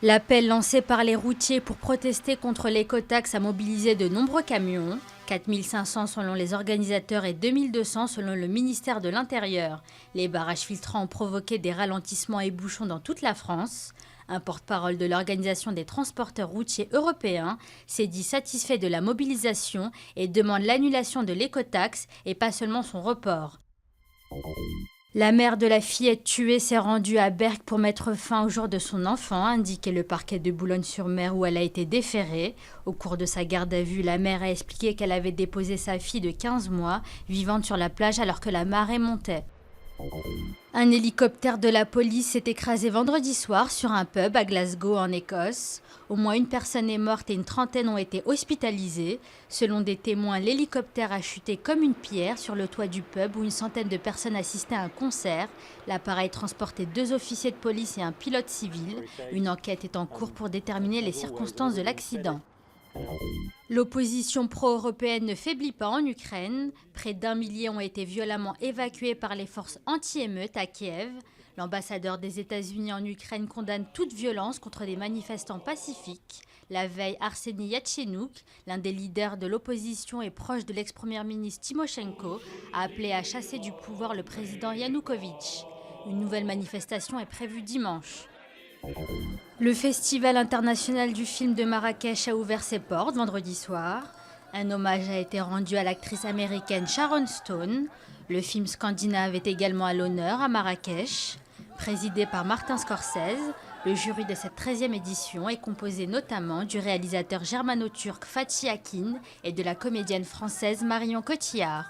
L'appel lancé par les routiers pour protester contre l'écotaxe a mobilisé de nombreux camions, 4500 selon les organisateurs et 2200 selon le ministère de l'Intérieur. Les barrages filtrants ont provoqué des ralentissements et bouchons dans toute la France. Un porte-parole de l'Organisation des transporteurs routiers européens s'est dit satisfait de la mobilisation et demande l'annulation de l'écotaxe et pas seulement son report. La mère de la fillette tuée s'est rendue à Berck pour mettre fin au jour de son enfant, a indiqué le parquet de Boulogne-sur-Mer où elle a été déférée. Au cours de sa garde à vue, la mère a expliqué qu'elle avait déposé sa fille de 15 mois, vivante sur la plage alors que la marée montait. Un hélicoptère de la police s'est écrasé vendredi soir sur un pub à Glasgow en Écosse. Au moins une personne est morte et une trentaine ont été hospitalisées. Selon des témoins, l'hélicoptère a chuté comme une pierre sur le toit du pub où une centaine de personnes assistaient à un concert. L'appareil transportait 2 officiers de police et un pilote civil. Une enquête est en cours pour déterminer les circonstances de l'accident. L'opposition pro-européenne ne faiblit pas en Ukraine. Près d'1 millier ont été violemment évacués par les forces anti-émeutes à Kiev. L'ambassadeur des États-Unis en Ukraine condamne toute violence contre des manifestants pacifiques. La veille, Arseniy Yatcheniouk, l'un des leaders de l'opposition et proche de l'ex-première ministre Tymoshenko, a appelé à chasser du pouvoir le président Yanukovych. Une nouvelle manifestation est prévue dimanche. Le Festival international du film de Marrakech a ouvert ses portes vendredi soir. Un hommage a été rendu à l'actrice américaine Sharon Stone. Le film scandinave est également à l'honneur à Marrakech. Présidé par Martin Scorsese, le jury de cette 13e édition est composé notamment du réalisateur germano-turc Fatih Akin et de la comédienne française Marion Cotillard.